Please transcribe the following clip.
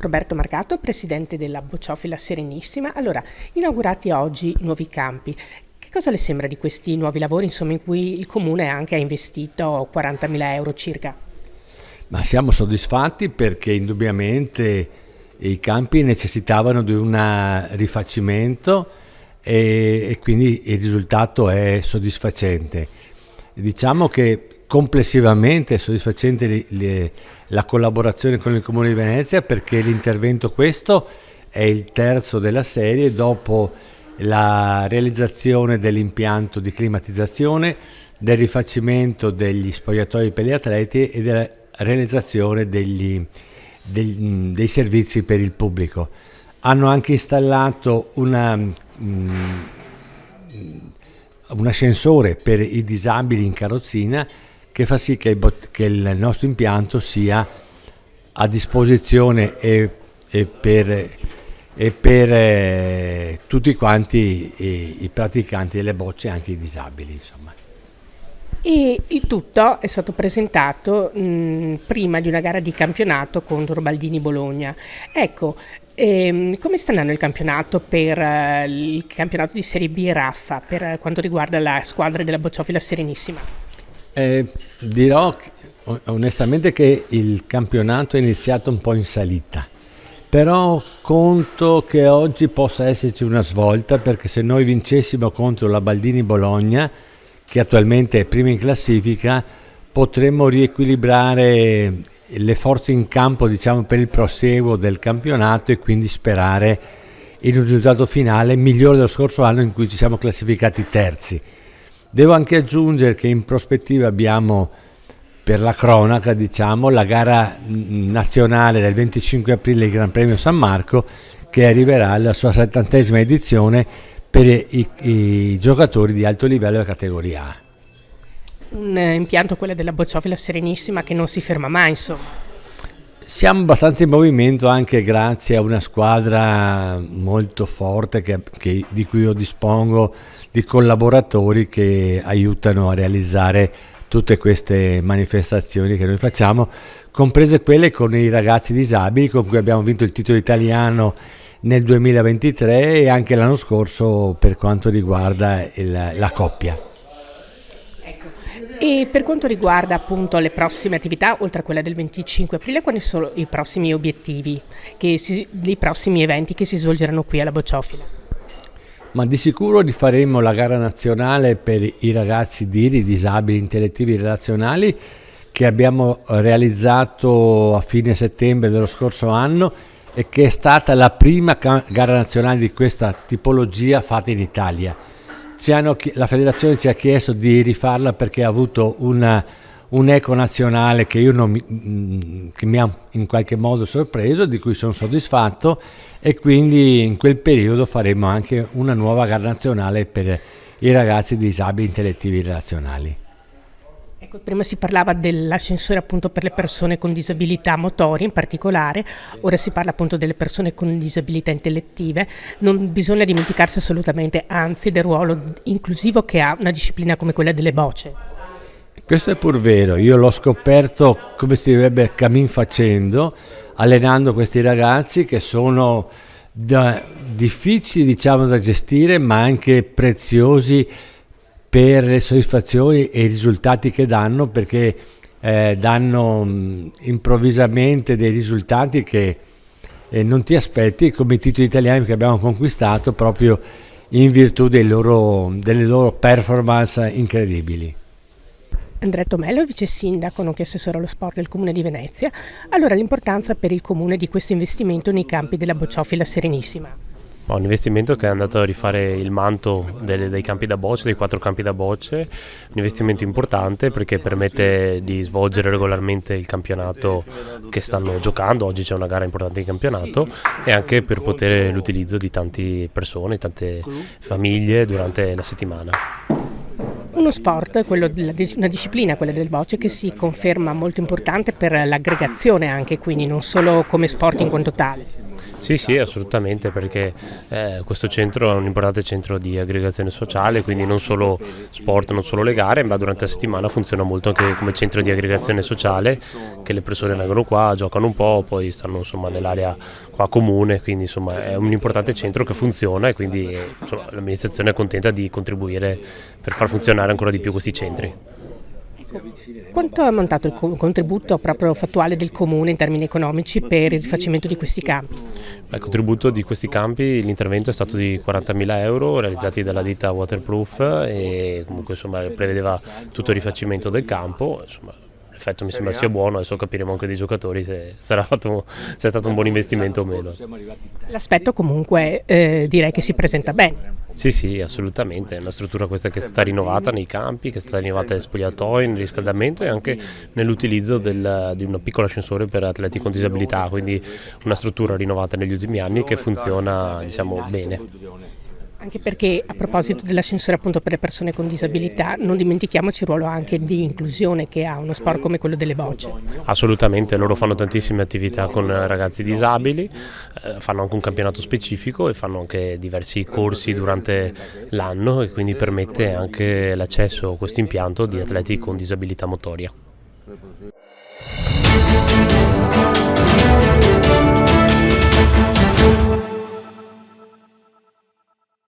Roberto Marcato, presidente della Bocciofila Serenissima. Allora, inaugurati oggi i nuovi campi, che cosa le sembra di questi nuovi lavori, insomma, in cui il Comune anche ha investito 40.000 euro circa? Ma siamo soddisfatti perché indubbiamente i campi necessitavano di un rifacimento e quindi il risultato è soddisfacente. Diciamo che complessivamente è soddisfacente la collaborazione con il Comune di Venezia, perché l'intervento questo è il terzo della serie dopo la realizzazione dell'impianto di climatizzazione, del rifacimento degli spogliatoi per gli atleti e della realizzazione dei servizi per il pubblico. Hanno anche installato un ascensore per i disabili in carrozzina che fa sì che il nostro impianto sia a disposizione per tutti quanti i praticanti delle bocce, anche i disabili, insomma. E il tutto è stato presentato prima di una gara di campionato contro Baldini Bologna. Ecco, come sta andando il campionato il campionato di Serie B Raffa per quanto riguarda la squadra della Bocciofila Serenissima? Dirò onestamente che il campionato è iniziato un po' in salita, però conto che oggi possa esserci una svolta, perché se noi vincessimo contro la Baldini Bologna, che attualmente è prima in classifica, potremmo riequilibrare le forze in campo, diciamo, per il proseguo del campionato e quindi sperare in un risultato finale migliore dello scorso anno in cui ci siamo classificati terzi. Devo anche aggiungere che in prospettiva abbiamo, per la cronaca, diciamo, la gara nazionale del 25 aprile, il Gran Premio San Marco, che arriverà alla sua 70ª edizione per i giocatori di alto livello della categoria A. Un impianto, quello della Bocciofila Serenissima, che non si ferma mai, insomma. Siamo abbastanza in movimento anche grazie a una squadra molto forte di cui io dispongo, di collaboratori che aiutano a realizzare tutte queste manifestazioni che noi facciamo, comprese quelle con i ragazzi disabili con cui abbiamo vinto il titolo italiano nel 2023 e anche l'anno scorso per quanto riguarda la coppia. E per quanto riguarda appunto le prossime attività, oltre a quella del 25 aprile, quali sono i prossimi obiettivi, i prossimi eventi che si svolgeranno qui alla Bocciofila? Ma di sicuro rifaremo la gara nazionale per i ragazzi DIRI, disabili intellettivi relazionali, che abbiamo realizzato a fine settembre dello scorso anno e che è stata la prima gara nazionale di questa tipologia fatta in Italia. La federazione ci ha chiesto di rifarla perché ha avuto un eco nazionale che che mi ha in qualche modo sorpreso, di cui sono soddisfatto, e quindi in quel periodo faremo anche una nuova gara nazionale per i ragazzi disabili intellettivi relazionali. Ecco, prima si parlava dell'ascensore appunto per le persone con disabilità motorie in particolare, ora si parla appunto delle persone con disabilità intellettive. Non bisogna dimenticarsi assolutamente, anzi, del ruolo inclusivo che ha una disciplina come quella delle bocce. Questo è pur vero, io l'ho scoperto, come si direbbe, cammin facendo, allenando questi ragazzi che sono difficili, diciamo, da gestire, ma anche preziosi per le soddisfazioni e i risultati che danno, perché danno improvvisamente dei risultati che non ti aspetti, come i titoli italiani che abbiamo conquistato proprio in virtù delle loro performance incredibili. Andrea Tomello, vice sindaco nonché assessore allo sport del Comune di Venezia. Allora, l'importanza per il Comune di questo investimento nei campi della Bocciofila Serenissima. Un investimento che è andato a rifare il manto dei campi da bocce, dei 4 campi da bocce, un investimento importante perché permette di svolgere regolarmente il campionato che stanno giocando. Oggi c'è una gara importante di campionato, e anche per poter l'utilizzo di tante persone, tante famiglie durante la settimana. Uno sport, una disciplina, quella del bocce, che si conferma molto importante per l'aggregazione anche, quindi non solo come sport in quanto tale. Sì, sì, assolutamente, perché questo centro è un importante centro di aggregazione sociale, quindi non solo sport, non solo le gare, ma durante la settimana funziona molto anche come centro di aggregazione sociale, che le persone vengono qua, giocano un po', poi stanno insomma nell'area qua comune, quindi insomma è un importante centro che funziona e quindi insomma, l'amministrazione è contenta di contribuire per far funzionare ancora di più questi centri. Quanto è ammontato il contributo proprio fattuale del comune in termini economici per il rifacimento di questi campi? Il contributo di questi campi, l'intervento è stato di 40.000 euro realizzati dalla ditta Waterproof e comunque insomma prevedeva tutto il rifacimento del campo, insomma l'effetto mi sembra sia buono, adesso capiremo anche dei giocatori se se è stato un buon investimento o meno. L'aspetto comunque direi che si presenta bene. Sì, sì, assolutamente, è una struttura questa che è stata rinnovata nei campi, che è stata rinnovata negli spogliatoi, nel riscaldamento e anche nell'utilizzo di un piccolo ascensore per atleti con disabilità, quindi una struttura rinnovata negli ultimi anni che funziona, diciamo, bene. Anche perché a proposito dell'ascensore appunto per le persone con disabilità, non dimentichiamoci il ruolo anche di inclusione che ha uno sport come quello delle bocce. Assolutamente, loro fanno tantissime attività con ragazzi disabili, fanno anche un campionato specifico e fanno anche diversi corsi durante l'anno e quindi permette anche l'accesso a questo impianto di atleti con disabilità motoria.